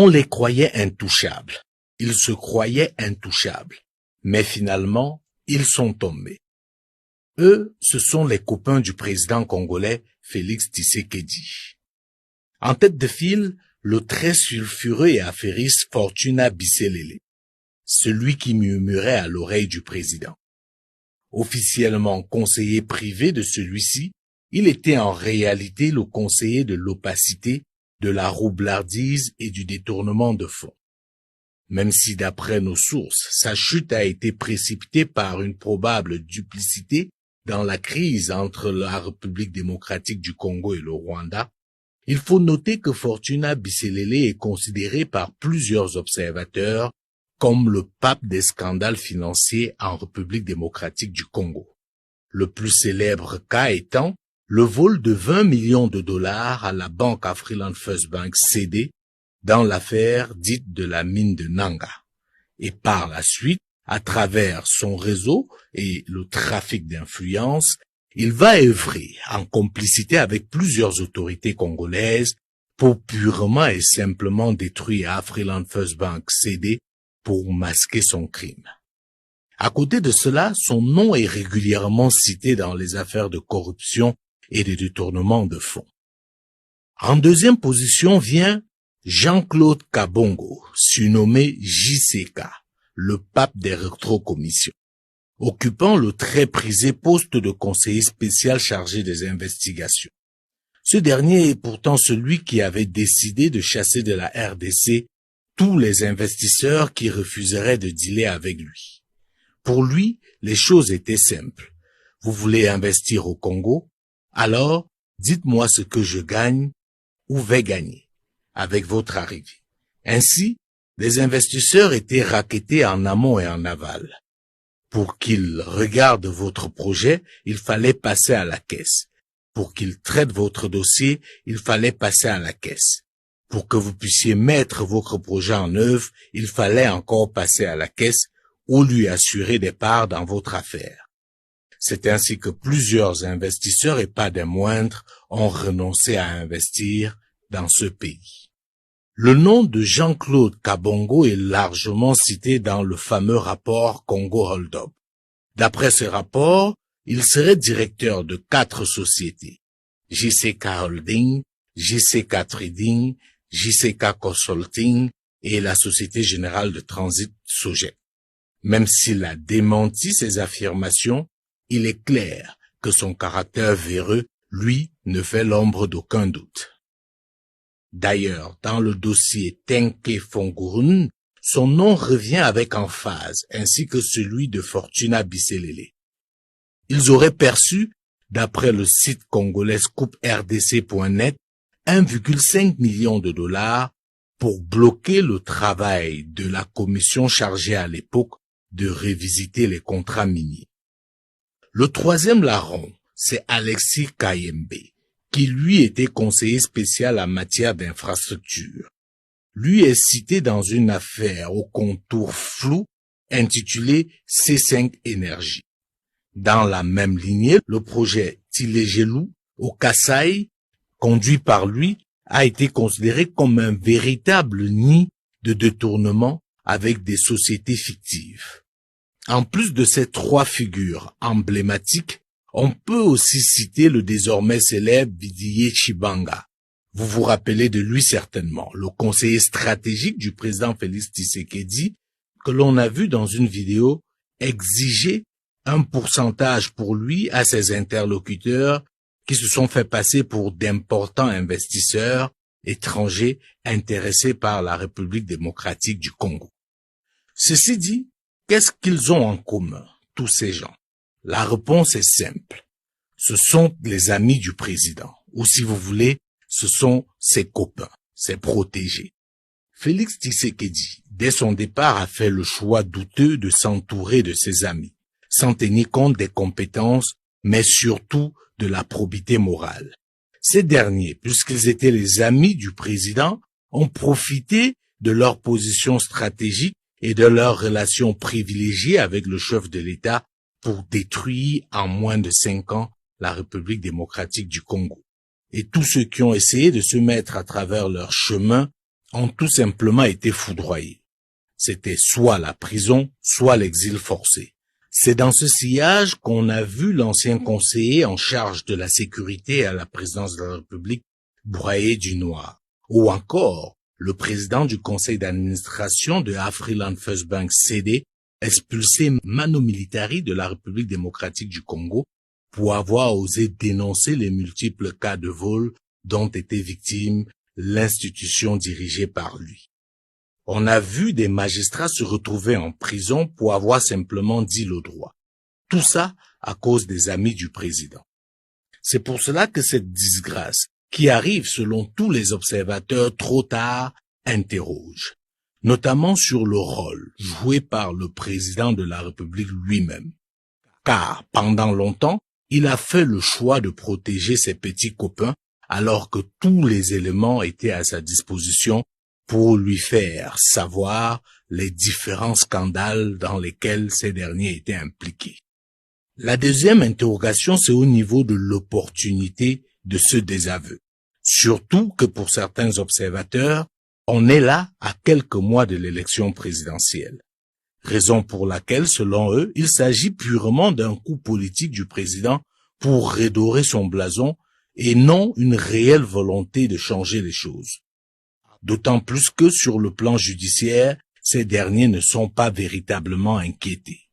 On les croyait intouchables. Ils se croyaient intouchables. Mais finalement, ils sont tombés. Eux, ce sont les copains du président congolais Félix Tshisekedi. En tête de file, le très sulfureux et affairiste Fortuna Bisselele, celui qui murmurait à l'oreille du président. Officiellement conseiller privé de celui-ci, il était en réalité le conseiller de l'opacité, de la roublardise et du détournement de fonds. Même si d'après nos sources, sa chute a été précipitée par une probable duplicité dans la crise entre la République démocratique du Congo et le Rwanda, il faut noter que Fortuna Bisselele est considéré par plusieurs observateurs comme le pape des scandales financiers en République démocratique du Congo. Le plus célèbre cas étant le vol de 20 millions de dollars à la banque Afriland First Bank CD dans l'affaire dite de la mine de Nanga. Et par la suite, à travers son réseau et le trafic d'influence, il va œuvrer en complicité avec plusieurs autorités congolaises pour purement et simplement détruire Afriland First Bank CD pour masquer son crime. À côté de cela, son nom est régulièrement cité dans les affaires de corruption et de détournement de fonds. En deuxième position vient Jean-Claude Kabongo, surnommé JCK, le pape des rétrocommissions, occupant le très prisé poste de conseiller spécial chargé des investigations. Ce dernier est pourtant celui qui avait décidé de chasser de la RDC tous les investisseurs qui refuseraient de dealer avec lui. Pour lui, les choses étaient simples. Vous voulez investir au Congo? Alors, dites-moi ce que je gagne ou vais gagner avec votre arrivée. Ainsi, les investisseurs étaient rackettés en amont et en aval. Pour qu'ils regardent votre projet, il fallait passer à la caisse. Pour qu'ils traitent votre dossier, il fallait passer à la caisse. Pour que vous puissiez mettre votre projet en œuvre, il fallait encore passer à la caisse ou lui assurer des parts dans votre affaire. C'est ainsi que plusieurs investisseurs, et pas des moindres, ont renoncé à investir dans ce pays. Le nom de Jean-Claude Kabongo est largement cité dans le fameux rapport Congo Hold Up. D'après ce rapport, il serait directeur de 4 sociétés: JCK Holding, JCK Trading, JCK Consulting et la Société Générale de Transit Sogec. Même s'il a démenti ces affirmations, il est clair que son caractère véreux, lui, ne fait l'ombre d'aucun doute. D'ailleurs, dans le dossier Tenke Fongurun, son nom revient avec emphase, ainsi que celui de Fortuna Bisselele. Ils auraient perçu, d'après le site congolais scooprdc.net, 1,5 million de dollars pour bloquer le travail de la commission chargée à l'époque de révisiter les contrats miniers. Le troisième larron, c'est Alexis Kayembe, qui lui était conseiller spécial en matière d'infrastructure. Lui est cité dans une affaire au contour flou intitulée C5 Énergie. Dans la même lignée, le projet Tilegelou au Kasaï, conduit par lui, a été considéré comme un véritable nid de détournement avec des sociétés fictives. En plus de ces 3 figures emblématiques, on peut aussi citer le désormais célèbre Didier Chibanga. Vous vous rappelez de lui certainement, le conseiller stratégique du président Félix Tshisekedi, que l'on a vu dans une vidéo exiger un pourcentage pour lui à ses interlocuteurs qui se sont fait passer pour d'importants investisseurs étrangers intéressés par la République démocratique du Congo. Ceci dit, qu'est-ce qu'ils ont en commun, tous ces gens? La réponse est simple. Ce sont les amis du président, ou si vous voulez, ce sont ses copains, ses protégés. Félix Tshisekedi, dès son départ, a fait le choix douteux de s'entourer de ses amis, sans tenir compte des compétences, mais surtout de la probité morale. Ces derniers, puisqu'ils étaient les amis du président, ont profité de leur position stratégique et de leur relation privilégiée avec le chef de l'État pour détruire en moins de 5 ans la République démocratique du Congo. Et tous ceux qui ont essayé de se mettre à travers leur chemin ont tout simplement été foudroyés. C'était soit la prison, soit l'exil forcé. C'est dans ce sillage qu'on a vu l'ancien conseiller en charge de la sécurité à la présidence de la République broyer du noir, ou encore le président du conseil d'administration de Afriland First Bank CD expulsé mano militari de la République démocratique du Congo pour avoir osé dénoncer les multiples cas de vol dont était victime l'institution dirigée par lui. On a vu des magistrats se retrouver en prison pour avoir simplement dit le droit. Tout ça à cause des amis du président. C'est pour cela que cette disgrâce, qui arrive selon tous les observateurs trop tard, interroge, notamment sur le rôle joué par le président de la République lui-même. Car pendant longtemps, il a fait le choix de protéger ses petits copains alors que tous les éléments étaient à sa disposition pour lui faire savoir les différents scandales dans lesquels ces derniers étaient impliqués. La deuxième interrogation, c'est au niveau de l'opportunité de ce désaveu. Surtout que pour certains observateurs, on est là à quelques mois de l'élection présidentielle. Raison pour laquelle, selon eux, il s'agit purement d'un coup politique du président pour redorer son blason et non une réelle volonté de changer les choses. D'autant plus que sur le plan judiciaire, ces derniers ne sont pas véritablement inquiétés.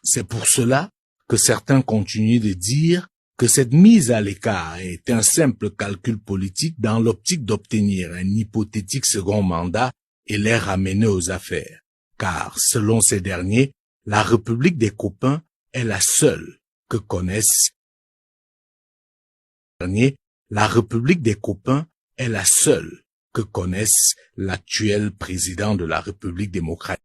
C'est pour cela que certains continuent de dire que cette mise à l'écart est un simple calcul politique dans l'optique d'obtenir un hypothétique second mandat et les ramener aux affaires. Car, selon ces derniers, la République des copains est la seule que connaissent. La République des copains est la seule que connaissent l'actuel président de la République démocratique.